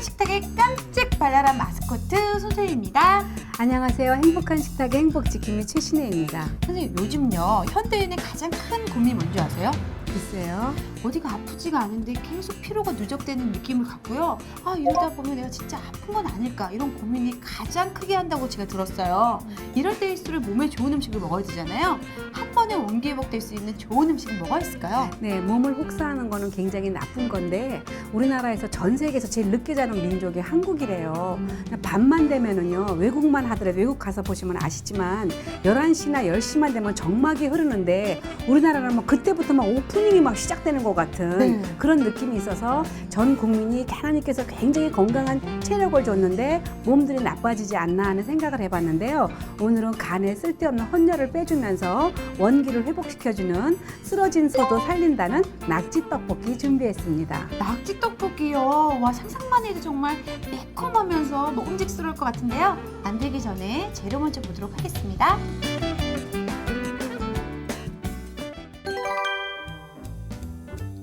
식탁의 깜찍 발랄한 마스코트 손소희입니다. 안녕하세요. 행복한 식탁의 행복지킴이 최신혜입니다. 선생님, 요즘요 현대인의 가장 큰 고민이 뭔지 아세요? 글쎄요. 어디가 아프지가 않은데 계속 피로가 누적되는 느낌을 갖고요. 이러다 보면 내가 진짜 아픈 건 아닐까, 이런 고민이 가장 크게 한다고 제가 들었어요. 이럴 때일수록 몸에 좋은 음식을 먹어야 되잖아요. 한 번에 원기회복될 수 있는 좋은 음식은 뭐가 있을까요? 네, 몸을 혹사하는 거는 굉장히 나쁜 건데 우리나라에서 전 세계에서 제일 늦게 자는 민족이 한국이래요. 밤만 되면은요, 외국만 하더라도 외국 가서 보시면 아시지만 11시나 10시만 되면 정막이 흐르는데 우리나라는 뭐 그때부터 막 오프닝이 막 시작되는 것 같은 그런 느낌이 있어서 전 국민이 하나님께서 굉장히 건강한 체력을 줬는데 몸들이 나빠지지 않나 하는 생각을 해봤는데요. 오늘은 간에 쓸데없는 혼혈을 빼주면서 원기를 회복시켜주는 쓰러진 소도 살린다는 낙지 떡볶이 준비했습니다. 낙지 떡볶이요. 와, 상상만 해도 정말 매콤하면서 먹음직스러울 것 같은데요. 만들기 전에 재료 먼저 보도록 하겠습니다.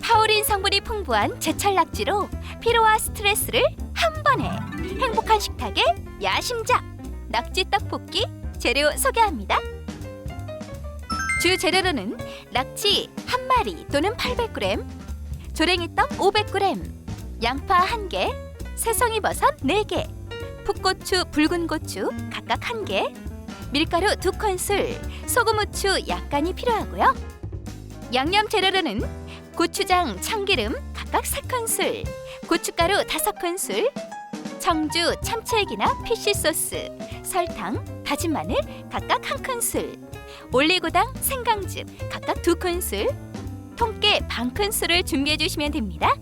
타우린 성분이 풍부한 제철 낙지로 피로와 스트레스를 한 번에 행복한 식탁의 야심작 낙지 떡볶이 재료 소개합니다. 주 재료로는 낙지 1마리 또는 800g, 조랭이떡 500g, 양파 1개, 새송이버섯 4개, 풋고추, 붉은 고추 각각 1개, 밀가루 2큰술, 소금, 후추 약간이 필요하고요. 양념 재료로는 고추장, 참기름 각각 4큰술, 고춧가루 5큰술, 청주, 참치액이나 피쉬소스, 설탕, 다진 마늘 각각 1큰술, 올리고당, 생강즙 각각 2큰술, 통깨 반큰술을 준비해 주시면 됩니다.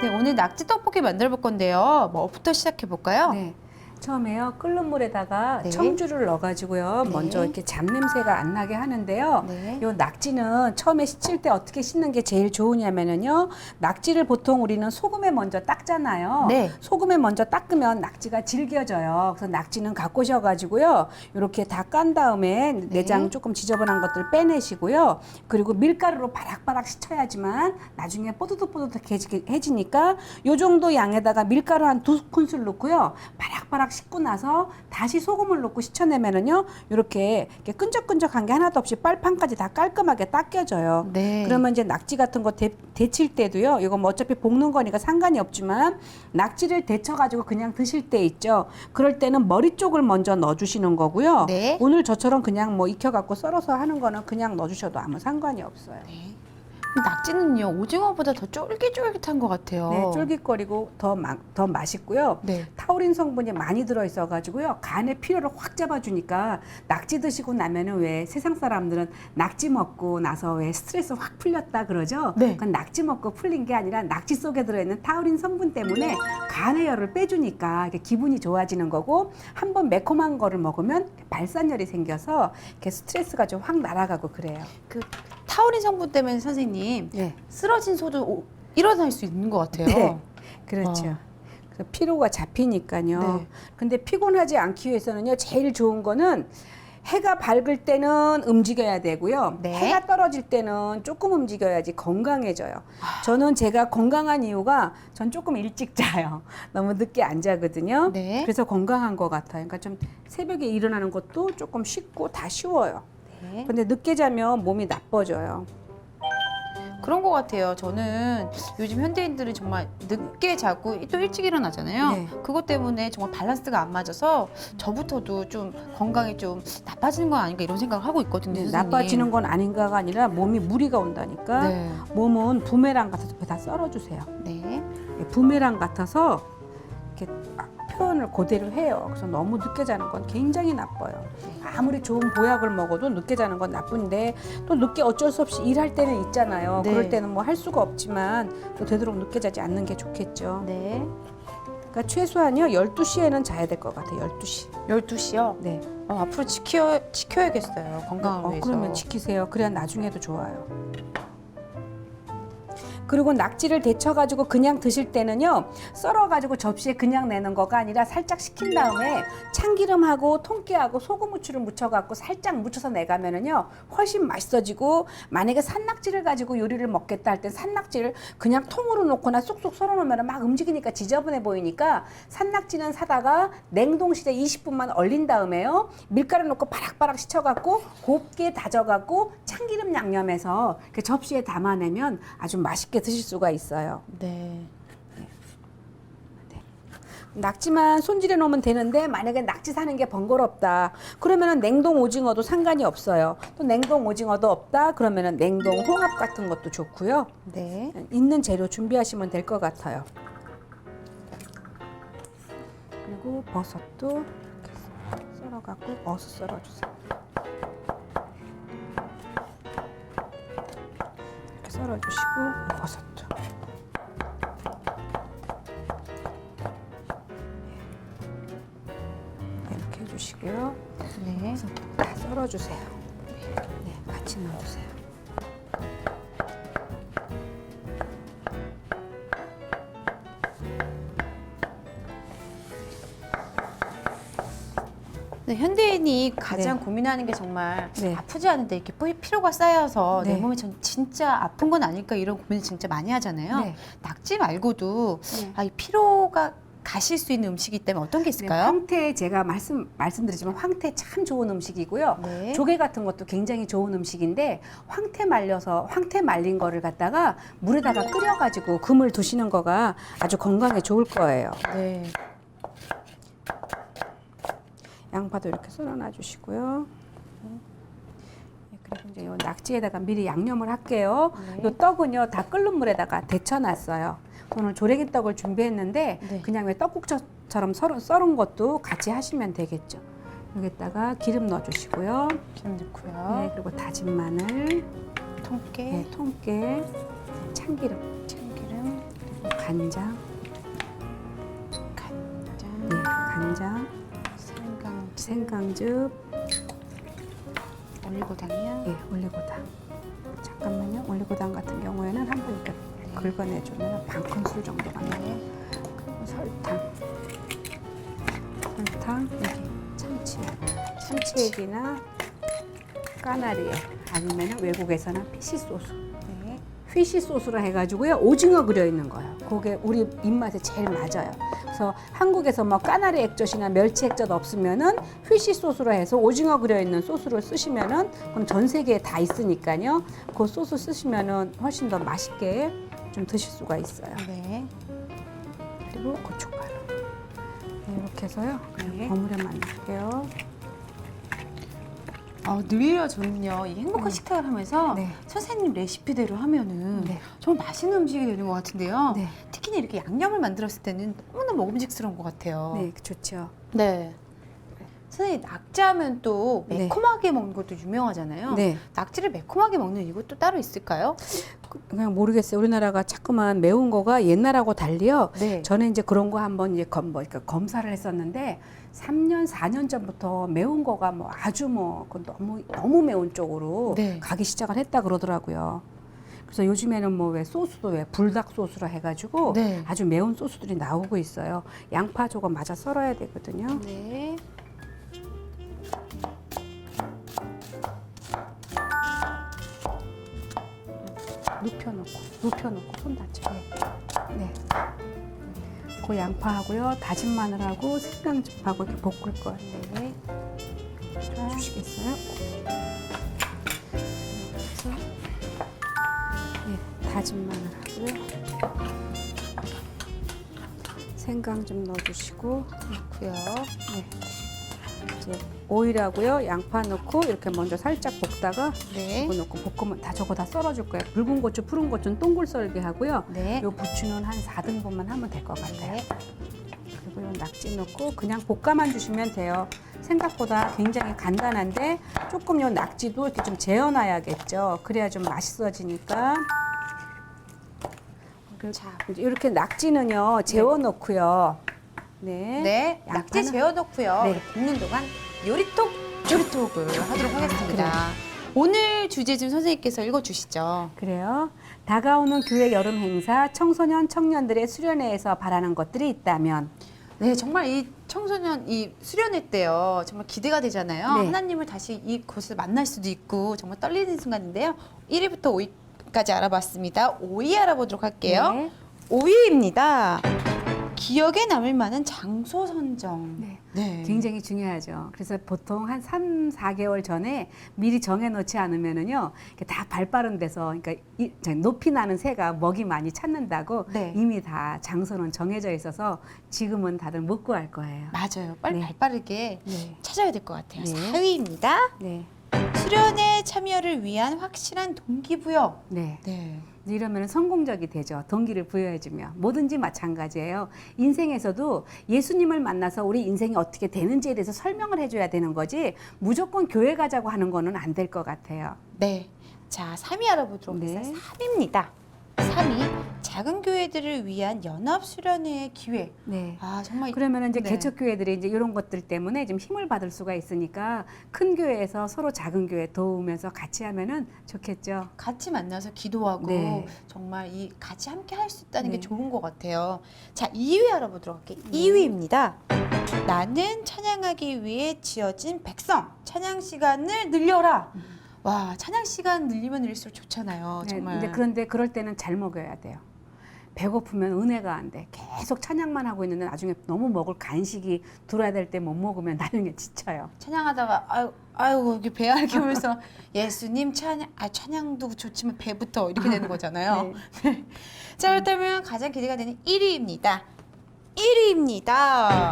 네, 오늘 낙지 떡볶이 만들어 볼 건데요. 뭐부터 시작해 볼까요? 네. 처음에요, 끓는 물에다가 네. 청주를 넣어가지고요. 네. 먼저 이렇게 잡냄새가 안 나게 하는데요. 네. 요 낙지는 처음에 씻을 때 어떻게 씻는 게 제일 좋으냐면요. 낙지를 보통 우리는 소금에 먼저 닦잖아요. 네. 소금에 먼저 닦으면 낙지가 질겨져요. 그래서 낙지는 갖고 오셔가지고요. 이렇게 다 깐 다음에 내장 조금 지저분한 것들 빼내시고요. 그리고 밀가루로 바락바락 씻어야지만 나중에 뽀드득뽀드득해지니까 요 정도 양에다가 밀가루 한 2큰술 넣고요. 바락바락 씻고 나서 다시 소금을 넣고 씻어내면은요, 이렇게 끈적끈적한 게 하나도 없이 빨판까지 다 깔끔하게 닦여져요. 네. 그러면 이제 낙지 같은 거 데칠 때도요, 이거 뭐 어차피 볶는 거니까 상관이 없지만 낙지를 데쳐가지고 그냥 드실 때 있죠. 그럴 때는 머리 쪽을 먼저 넣어주시는 거고요. 네. 오늘 저처럼 그냥 뭐 익혀갖고 썰어서 하는 거는 그냥 넣어주셔도 아무 상관이 없어요. 네. 낙지는요, 오징어보다 더 쫄깃쫄깃한 것 같아요. 네, 쫄깃거리고 더 맛있고요. 네. 타우린 성분이 많이 들어있어가지고요. 간의 피로를 확 잡아주니까 낙지 드시고 나면은 왜 세상 사람들은 낙지 먹고 나서 왜 스트레스 확 풀렸다 그러죠? 네. 그건 낙지 먹고 풀린 게 아니라 낙지 속에 들어있는 타우린 성분 때문에 간의 열을 빼주니까 이렇게 기분이 좋아지는 거고, 한번 매콤한 거를 먹으면 발산열이 생겨서 이렇게 스트레스가 좀 확 날아가고 그래요. 그 타우린 성분 때문에 선생님, 네. 쓰러진 소도 일어날 수 있는 것 같아요. 네. 그렇죠. 그래서 피로가 잡히니까요. 네. 근데 피곤하지 않기 위해서는요, 제일 좋은 거는 해가 밝을 때는 움직여야 되고요. 네. 해가 떨어질 때는 조금 움직여야지 건강해져요. 저는 제가 건강한 이유가 전 조금 일찍 자요. 너무 늦게 안 자거든요. 네. 그래서 건강한 것 같아요. 그러니까 좀 새벽에 일어나는 것도 조금 쉽고 다 쉬워요. 네. 근데 늦게 자면 몸이 나빠져요. 그런 것 같아요. 저는 요즘 현대인들은 정말 늦게 자고 또 일찍 일어나잖아요. 네. 그것 때문에 정말 밸런스가 안 맞아서 저부터도 좀 건강이 좀 나빠지는 건 아닌가, 이런 생각을 하고 있거든요. 선생님. 나빠지는 건 아닌가가 아니라 몸이 무리가 온다니까. 네. 몸은 부메랑 같아서 다 썰어주세요. 네. 부메랑 같아서 이렇게 표현을 그대로 해요. 그래서 너무 늦게 자는 건 굉장히 나빠요. 아무리 좋은 보약을 먹어도 늦게 자는 건 나쁜데, 또 늦게 어쩔 수 없이 일할 때는 있잖아요. 네. 그럴 때는 뭐 할 수가 없지만 또 되도록 늦게 자지 않는 게 좋겠죠. 네. 그러니까 최소한요 12시에는 자야 될 것 같아요. 12시. 12시요? 네. 앞으로 지켜야겠어요. 건강을 위해서. 그러면 지키세요. 그래야 나중에도 좋아요. 그리고 낙지를 데쳐가지고 그냥 드실 때는요, 썰어가지고 접시에 그냥 내는 거가 아니라 살짝 식힌 다음에 참기름하고 통깨하고 소금 후추를 묻혀갖고 살짝 묻혀서 내가면은요 훨씬 맛있어지고, 만약에 산낙지를 가지고 요리를 먹겠다 할 땐 산낙지를 그냥 통으로 놓거나 쏙쏙 썰어 놓으면 막 움직이니까 지저분해 보이니까 산낙지는 사다가 냉동실에 20분만 얼린 다음에요 밀가루 넣고 바락바락 씻어갖고 곱게 다져갖고 참기름 양념해서 그 접시에 담아내면 아주 맛있게 드실 수가 있어요. 네. 낙지만 손질해 놓으면 되는데, 만약에 낙지 사는 게 번거롭다 그러면은 냉동 오징어도 상관이 없어요. 또 냉동 오징어도 없다 그러면은 냉동 홍합 같은 것도 좋고요. 네. 있는 재료 준비하시면 될 것 같아요. 그리고 버섯도 이렇게 썰어갖고 어슷 썰어주세요. 이렇게 썰어주시고 버섯도. 이렇게 해주시고요. 네. 다 썰어주세요. 네, 같이 넣어주세요. 네, 현대인이 가장 고민하는 게 정말 네. 아프지 않은데 이렇게 피로가 쌓여서 네. 내 몸이 진짜 아픈 건 아닐까 이런 고민을 진짜 많이 하잖아요. 네. 낙지 말고도 네. 이 피로가 가실 수 있는 음식이 있다면 어떤 게 네, 있을까요? 황태, 제가 말씀드리지만 황태 참 좋은 음식이고요. 네. 조개 같은 것도 굉장히 좋은 음식인데, 황태 말린 거를 갖다가 물에다가 끓여가지고 금을 두시는 거가 아주 건강에 좋을 거예요. 네. 양파도 이렇게 썰어놔 주시고요. 네, 그리고 이제 요 낙지에다가 미리 양념을 할게요. 네. 요 떡은요 다 끓는 물에다가 데쳐놨어요. 오늘 조랭이 떡을 준비했는데 네. 그냥 왜 떡국처럼 썰은 것도 같이 하시면 되겠죠. 여기다가 기름 넣어주시고요. 기름 넣고요. 네, 그리고 다진 마늘, 통깨, 네, 통깨, 참기름, 참기름, 그리고 간장, 간장, 네, 간장, 생강즙, 올리고당이요. 예, 올리고당. 잠깐만요. 올리고당 같은 경우에는 한번 이렇게 긁어내주면 반 큰술 정도가 나요. 그리고 설탕, 여기 참치액이나 까나리액, 아니면 외국에서는 피시 소스. 네. 피시 소스로 해가지고요 오징어 그려 있는 거예요. 그게 우리 입맛에 제일 맞아요. 그래서 한국에서 뭐 까나리 액젓이나 멸치 액젓 없으면은 피시 소스로 해서 오징어 그려 있는 소스를 쓰시면은, 그럼 전 세계에 다 있으니까요. 그 소스 쓰시면은 훨씬 더 맛있게 좀 드실 수가 있어요. 네. 그리고 고춧가루. 네, 이렇게 해서요. 그냥 네. 버무려만 넣을게요. 늘요 저는요 이 행복한 식탁을 하면서 네. 선생님 레시피대로 하면은 네. 정말 맛있는 음식이 되는 것 같은데요. 네. 특히나 이렇게 양념을 만들었을 때는 너무나 먹음직스러운 것 같아요. 네, 좋죠. 네. 선생님 낙지하면 또 네. 매콤하게 먹는 것도 유명하잖아요. 네. 낙지를 매콤하게 먹는 이유가 또 따로 있을까요? 그냥 모르겠어요. 우리나라가 자꾸만 매운 거가 옛날하고 달리요. 네. 저는 이제 그런 거 한번 이제 그러니까 검사를 했었는데 3년, 4년 전부터 매운 거가 뭐 아주 너무 매운 쪽으로 네. 가기 시작을 했다 그러더라고요. 그래서 요즘에는 뭐 왜 소스도 왜 불닭 소스로 해가지고 네. 아주 매운 소스들이 나오고 있어요. 양파 조금 맞아 썰어야 되거든요. 네. 눕혀놓고 손 다쳐. 네. 그 양파하고요, 다진 마늘하고 생강즙하고 이렇게 볶을 거예요. 네. 좀 주시겠어요? 그래서 네, 다진 마늘하고요, 생강즙 넣어주시고, 그렇고요. 네. 이제 오일하고요, 양파 넣고 이렇게 먼저 살짝 볶다가 네. 이거 넣고 볶으면 저거 다 썰어줄 거예요. 붉은 고추, 푸른 고추는 동글 썰게 하고요. 네. 요 부추는 한 4등분만 하면 될 것 같아요. 네. 그리고 요 낙지 넣고 그냥 볶아만 주시면 돼요. 생각보다 굉장히 간단한데 조금 요 낙지도 이렇게 좀 재워놔야겠죠. 그래야 좀 맛있어지니까. 자, 이제 이렇게 낙지는요 재워놓고요. 네. 네. 낙지 양파는- 재워놓고요. 네. 볶는 동안 요리톡을 하도록 하겠습니다. 오늘 주제 좀 선생님께서 읽어주시죠. 그래요. 다가오는 교회 여름 행사 청소년 청년들의 수련회에서 바라는 것들이 있다면. 네, 정말 이 청소년 이 수련회 때요. 정말 기대가 되잖아요. 네. 하나님을 다시 이곳을 만날 수도 있고 정말 떨리는 순간인데요. 1위부터 5위까지 알아봤습니다. 5위 알아보도록 할게요. 네. 5위입니다. 기억에 남을 만한 장소 선정. 네. 네. 굉장히 중요하죠. 그래서 보통 한 3, 4개월 전에 미리 정해놓지 않으면은요, 이렇게 다 발 빠른 데서, 그러니까 높이 나는 새가 먹이 많이 찾는다고 네. 이미 다 장소는 정해져 있어서 지금은 다들 못 구할 거예요. 맞아요. 빨리 네. 발 빠르게 네. 찾아야 될 것 같아요. 네. 4위입니다. 네. 수련회 참여를 위한 확실한 동기부여. 네. 네. 이러면 성공적이 되죠. 동기를 부여해주면. 뭐든지 마찬가지예요. 인생에서도 예수님을 만나서 우리 인생이 어떻게 되는지에 대해서 설명을 해줘야 되는 거지 무조건 교회 가자고 하는 거는 안 될 것 같아요. 네. 자, 3위 알아보도록 네. 하겠습니다. 3위입니다. 3위. 작은 교회들을 위한 연합 수련회의 기회. 네. 아, 정말 그러면 이제 네. 개척교회들이 이제 이런 것들 때문에 좀 힘을 받을 수가 있으니까 큰 교회에서 서로 작은 교회 도우면서 같이 하면은 좋겠죠. 같이 만나서 기도하고 네. 정말 이 같이 함께 할 수 있다는 네. 게 좋은 것 같아요. 자, 2위 알아보도록 할게요. 네. 2위입니다. 나는 찬양하기 위해 지어진 백성. 찬양 시간을 늘려라. 와, 찬양 시간 늘리면 늘릴수록 좋잖아요. 네, 정말. 근데 그런데 그럴 때는 잘 먹여야 돼요. 배고프면 은혜가 안 돼. 계속 찬양만 하고 있는데 나중에 너무 먹을 간식이 들어야 될 때 못 먹으면 나중에 지쳐요. 찬양하다가 아유 이게 배 앓으면서 예수님 찬양도 좋지만 배부터 이렇게 되는 거잖아요. 네. 자, 그렇다면 가장 기대가 되는 1위입니다. 1위입니다.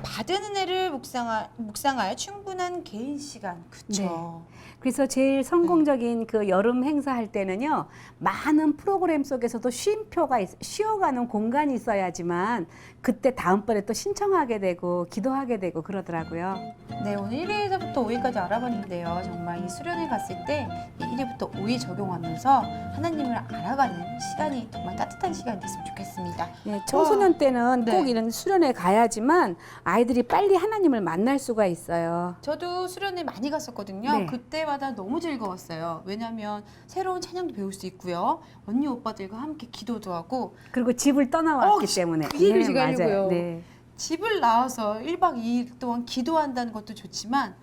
받은 은혜를 묵상할 충분한 개인 시간. 그렇죠. 그래서 제일 성공적인 그 여름 행사할 때는요, 많은 프로그램 속에서도 쉼표가 쉬어가는 공간이 있어야지만 그때 다음번에 또 신청하게 되고 기도하게 되고 그러더라고요. 네, 오늘 1위에서부터 5위까지 알아봤는데요. 정말 이 수련회 갔을 때 1위부터 5위 적용하면서 하나님을 알아가는 시간이 정말 따뜻한 시간이 됐으면 좋겠습니다. 네, 청소년 때는 네. 꼭 이런 수련회 가야지만 아이들이 빨리 하나님을 만날 수가 있어요. 저도 수련회 많이 갔었거든요. 네. 그때마다 너무 즐거웠어요. 왜냐하면 새로운 찬양도 배울 수 있고요. 언니 오빠들과 함께 기도도 하고 그리고 집을 떠나왔기 때문에. 그 얘기를 제가 맞아요. 하려고요. 네. 집을 나와서 1박 2일 동안 기도한다는 것도 좋지만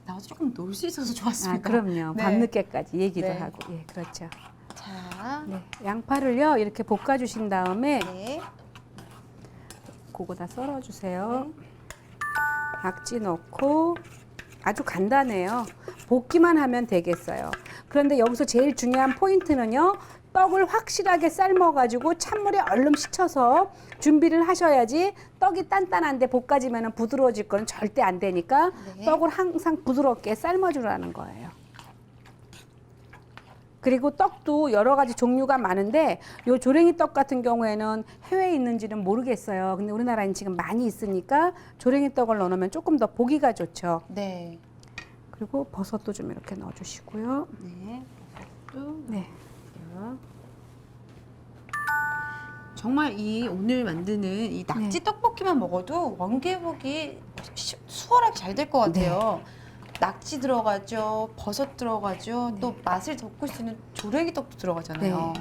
나와서 조금 놀 수 있어서 좋았습니다. 아, 그럼요. 네. 밤늦게까지 얘기도 네. 하고. 예, 그렇죠. 자, 네. 양파를요, 이렇게 볶아주신 다음에 네. 그거 다 썰어주세요. 낙지 넣고 아주 간단해요. 볶기만 하면 되겠어요. 그런데 여기서 제일 중요한 포인트는요. 떡을 확실하게 삶아가지고 찬물에 얼른 씻어서 준비를 하셔야지 떡이 단단한데 볶아지면 부드러워질 건 절대 안 되니까 네. 떡을 항상 부드럽게 삶아주라는 거예요. 그리고 떡도 여러 가지 종류가 많은데 요 조랭이 떡 같은 경우에는 해외에 있는지는 모르겠어요. 근데 우리나라에는 지금 많이 있으니까 조랭이 떡을 넣으면 조금 더 보기가 좋죠. 네. 그리고 버섯도 좀 이렇게 넣어주시고요. 네. 또 네. 정말 이 오늘 만드는 이 낙지 떡볶이만 먹어도 원개복이 수월하게 잘 될 것 같아요. 낙지 들어가죠, 버섯 들어가죠, 또 맛을 덮을 수 있는 조랭이 떡도 들어가잖아요.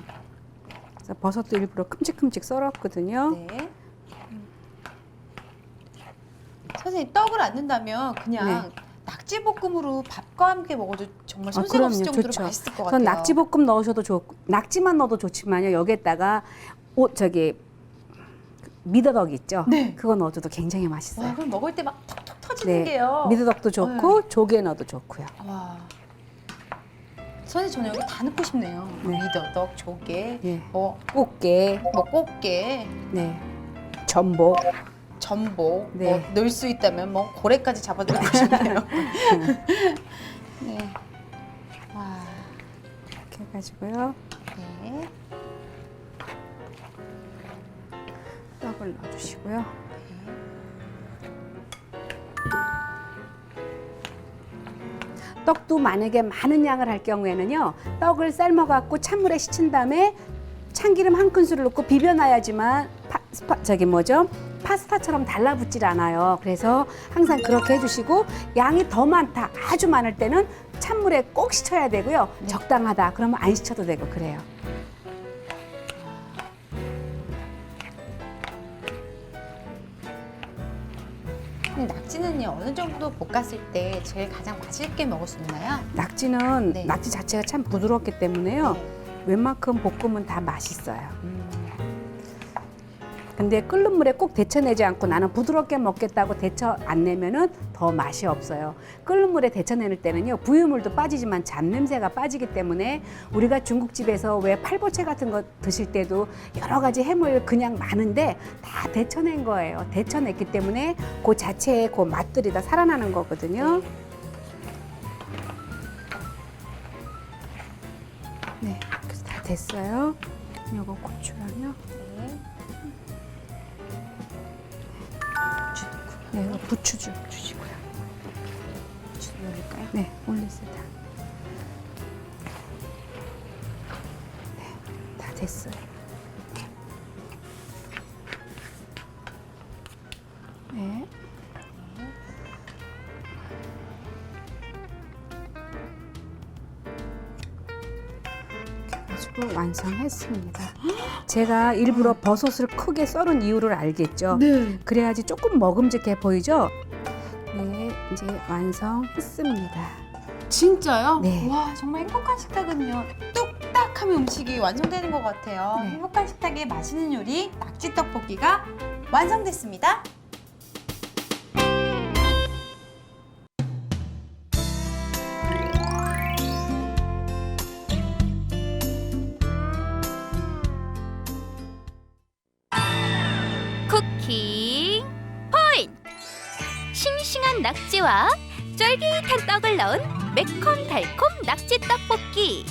그래서 버섯도 일부러 큼직큼직 썰었거든요. 네. 선생님 떡을 안 넣는다면 그냥 낙지볶음으로 밥과 함께 먹어도 정말 손색 없을 그럼요. 정도로 좋죠. 맛있을 것 같아요. 전 낙지볶음 넣으셔도 좋고 낙지만 넣어도 좋지만요. 여기에다가 미더덕 있죠? 네. 그거 넣어줘도 굉장히 맛있어요. 와, 그럼 먹을 때 막 톡톡 터지는 게요. 미더덕도 좋고 조개 넣어도 좋고요. 와. 선생님 저는 여기 다 넣고 싶네요. 네. 미더덕, 조개, 예. 뭐 꽃게, 꽃게, 네, 전복. 전복, 네. 뭐 넣을 수 있다면 뭐 고래까지 잡아드리고 싶네요. 네. 와. 이렇게 해가지고요. 네. 떡을 넣어주시고요. 떡도 만약에 많은 양을 할 경우에는요, 떡을 삶아갖고 찬물에 씻은 다음에 참기름 한 큰술을 넣고 비벼놔야지만 파스타처럼 달라붙질 않아요. 그래서 항상 그렇게 해주시고 양이 더 많다, 아주 많을 때는 찬물에 꼭 씻어야 되고요. 적당하다 그러면 안 씻어도 되고 그래요. 낙지는요 어느 정도 볶았을 때 제일 가장 맛있게 먹을 수 있나요? 낙지는 네. 낙지 자체가 참 부드럽기 때문에요. 네. 웬만큼 볶으면 다 맛있어요. 근데 끓는 물에 꼭 데쳐내지 않고 나는 부드럽게 먹겠다고 데쳐 안 내면은 더 맛이 없어요. 끓는 물에 데쳐낼 때는요 부유물도 빠지지만 잡냄새가 빠지기 때문에 우리가 중국집에서 왜 팔보채 같은 거 드실 때도 여러 가지 해물 그냥 많은데 다 데쳐낸 거예요. 데쳐냈기 때문에 그 자체의 그 맛들이 다 살아나는 거거든요. 네, 그래서 다 됐어요. 요거 고추랑요. 네, 이거 부추 주시고요. 부추 올릴까요? 네, 올리세요. 네, 다 됐어요. 네. 가지고 완성했습니다. 제가 일부러 버섯을 크게 썰은 이유를 알겠죠? 네. 그래야지 조금 먹음직해 보이죠? 네, 이제 완성했습니다. 진짜요? 네. 와 정말 행복한 식탁은요 뚝딱 하면 음식이 완성되는 것 같아요. 네. 행복한 식탁의 맛있는 요리 낙지 떡볶이가 완성됐습니다. 쿠킹 포인트! 싱싱한 낙지와 쫄깃한 떡을 넣은 매콤달콤 낙지 떡볶이.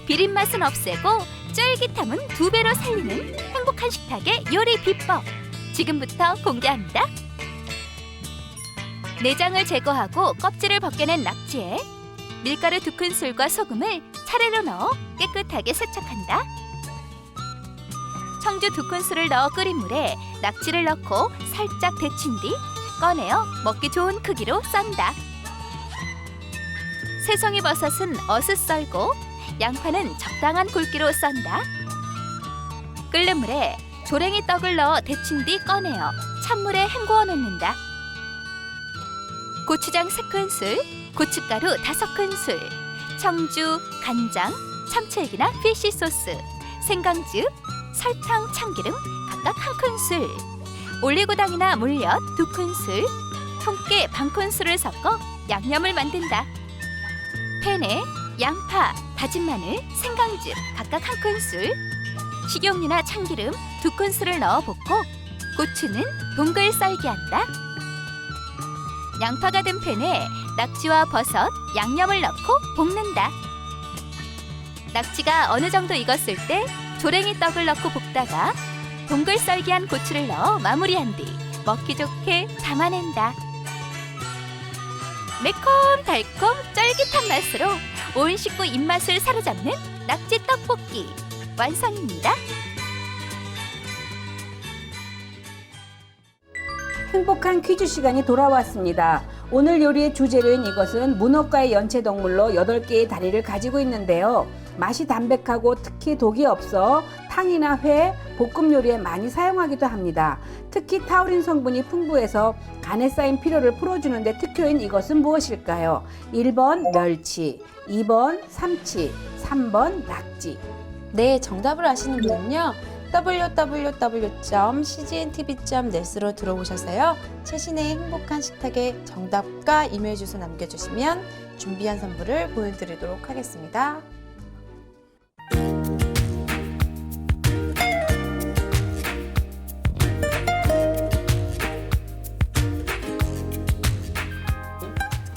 비린맛은 없애고 쫄깃함은 2배로 살리는 행복한 식탁의 요리 비법. 지금부터 공개합니다. 내장을 제거하고 껍질을 벗겨낸 낙지에 밀가루 2큰술과 소금을 차례로 넣어 깨끗하게 세척한다. 청주 2큰술을 넣어 끓인 물에 낙지를 넣고 살짝 데친 뒤 꺼내어 먹기 좋은 크기로 썬다. 새송이 버섯은 어슷 썰고 양파는 적당한 굵기로 썬다. 끓는 물에 조랭이 떡을 넣어 데친 뒤 꺼내어 찬물에 헹구어 놓는다. 고추장 3큰술, 고춧가루 5큰술, 청주, 간장, 참치액이나 피쉬 소스, 생강즙, 설탕, 참기름 각각 1큰술, 올리고당이나 물엿 2큰술, 통깨 반큰술을 섞어 양념을 만든다. 팬에 양파, 다진 마늘, 생강즙 각각 1큰술, 식용유나 참기름 2큰술을 넣어 볶고 고추는 동글 썰기 한다. 양파가 든 팬에 낙지와 버섯, 양념을 넣고 볶는다. 낙지가 어느 정도 익었을 때 조랭이 떡을 넣고 볶다가 동글 썰기한 고추를 넣어 마무리한 뒤 먹기 좋게 담아낸다. 매콤 달콤 쫄깃한 맛으로 온 식구 입맛을 사로잡는 낙지 떡볶이 완성입니다. 행복한 퀴즈 시간이 돌아왔습니다. 오늘 요리의 주재료인 이것은 문어과의 연체동물로 8개의 다리를 가지고 있는데요. 맛이 담백하고 특히 독이 없어 탕이나 회, 볶음 요리에 많이 사용하기도 합니다. 특히 타우린 성분이 풍부해서 간에 쌓인 피로를 풀어주는데 특효인 이것은 무엇일까요? 1번 멸치, 2번 삼치, 3번 낙지. 네, 정답을 아시는 분은요. www.cgntv.net으로 들어오셔서요. 최신의 행복한 식탁의 정답과 이메일 주소 남겨주시면 준비한 선물을 보여드리도록 하겠습니다.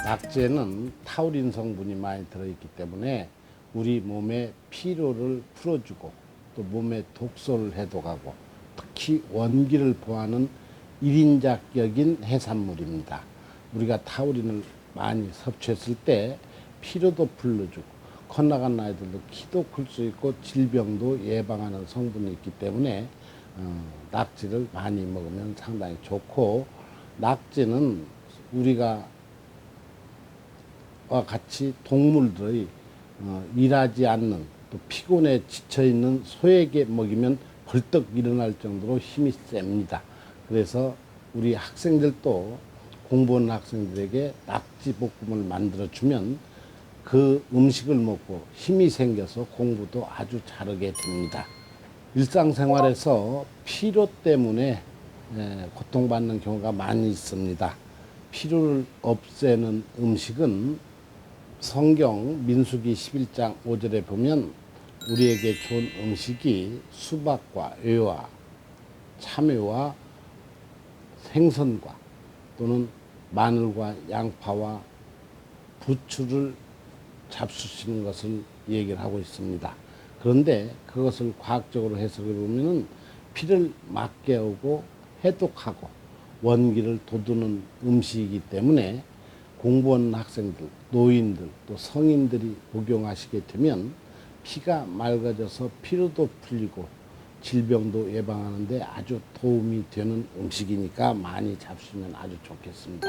낙지에는 타우린 성분이 많이 들어있기 때문에 우리 몸의 피로를 풀어주고 또 몸의 독소를 해독하고 특히 원기를 보하는 일인작격인 해산물입니다. 우리가 타우린을 많이 섭취했을 때 피로도 풀어주고 컷나간 아이들도 키도 클 수 있고 질병도 예방하는 성분이 있기 때문에 낙지를 많이 먹으면 상당히 좋고, 낙지는 우리가 피와 같이 동물들의 일하지 않는 또 피곤에 지쳐 있는 소에게 먹이면 벌떡 일어날 정도로 힘이 셉니다. 그래서 우리 학생들도 공부하는 학생들에게 낙지볶음을 만들어 주면 그 음식을 먹고 힘이 생겨서 공부도 아주 잘하게 됩니다. 일상생활에서 피로 때문에 고통받는 경우가 많이 있습니다. 피로를 없애는 음식은 성경 민수기 11장 5절에 보면 우리에게 좋은 음식이 수박과 애와 참외와 생선과 또는 마늘과 양파와 부추를 잡수시는 것을 얘기를 하고 있습니다. 그런데 그것을 과학적으로 해석해 보면은 피를 막개우고 해독하고 원기를 돋우는 음식이기 때문에 공부하는 학생들, 노인들, 또 성인들이 복용하시게 되면 피가 맑아져서 피로도 풀리고 질병도 예방하는데 아주 도움이 되는 음식이니까 많이 잡수면 아주 좋겠습니다.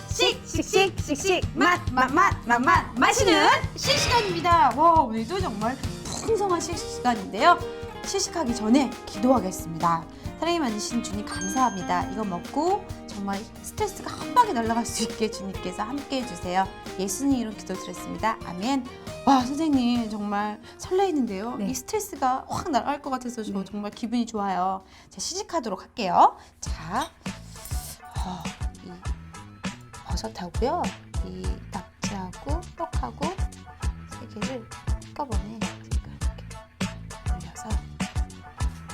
씩씩씩씩씩 맛맛맛맛맛 마시는 실시간입니다. 와, 오늘도 정말 풍성한 실시간인데요. 시식하기 전에 기도하겠습니다. 사랑이 많으신 주님 감사합니다. 이거 먹고 정말 스트레스가 한 방에 날아갈 수 있게 주님께서 함께 해주세요. 예수님 이름 기도드렸습니다. 아멘. 와, 선생님 정말 설레이는데요. 네. 이 스트레스가 확 날아갈 것 같아서 저 정말 기분이 좋아요. 자, 시식하도록 할게요. 자, 이 버섯하고요, 이 낙지하고 떡하고 세 개를 한꺼번에 제가 이렇게 올려서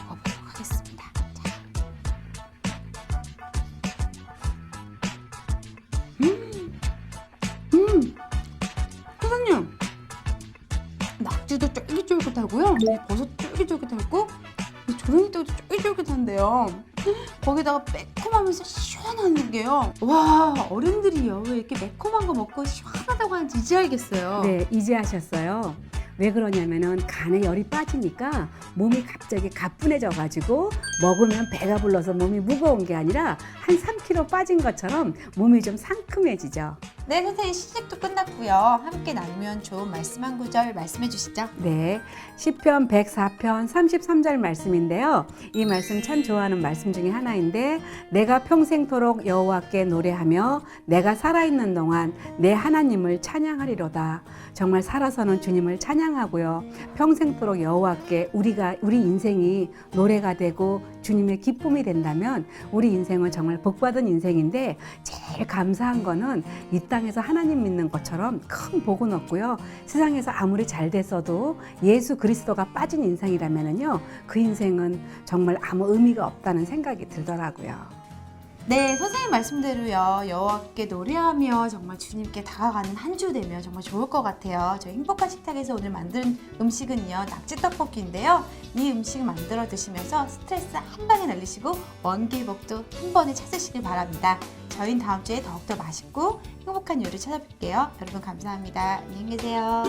먹어보도록 하겠습니다. 자. 선생님, 낙지도 쫄깃쫄깃하고요, 이 버섯 쫄깃쫄깃하고 이 조랭이떡도 쫄깃쫄깃한데요. 거기다가 매콤하면서 시원한 게요. 와, 어른들이요 왜 이렇게 매콤한 거 먹고 시원하다고 하는지 이제 알겠어요. 네, 이제 하셨어요. 왜 그러냐면은 간에 열이 빠지니까 몸이 갑자기 가뿐해져가지고 먹으면 배가 불러서 몸이 무거운 게 아니라 한 3kg 빠진 것처럼 몸이 좀 상큼해지죠. 네, 선생님 시식도 끝났고요. 함께 나누면 좋은 말씀 한 구절 말씀해 주시죠. 네, 시편 104편 33절 말씀인데요. 이 말씀 참 좋아하는 말씀 중에 하나인데, 내가 평생토록 여호와께 노래하며 내가 살아있는 동안 내 하나님을 찬양하리로다. 정말 살아서는 주님을 찬양하고요, 평생토록 여호와께 우리 인생이 노래가 되고 주님의 기쁨이 된다면 우리 인생은 정말 복받은 인생인데, 제일 감사한 거는 이 땅에서 하나님 믿는 것처럼 큰 복은 없고요, 세상에서 아무리 잘 됐어도 예수 그리스도가 빠진 인생이라면은요, 그 인생은 정말 아무 의미가 없다는 생각이 들더라고요. 네, 선생님 말씀대로요, 여호와께 노래하며 정말 주님께 다가가는 한 주 되면 정말 좋을 것 같아요. 저희 행복한 식탁에서 오늘 만든 음식은요, 낙지 떡볶이인데요. 이 음식을 만들어 드시면서 스트레스 한 방에 날리시고 원기복도 한 번에 찾으시길 바랍니다. 저희는 다음 주에 더욱더 맛있고 행복한 요리 찾아뵐게요. 여러분 감사합니다. 안녕히 계세요.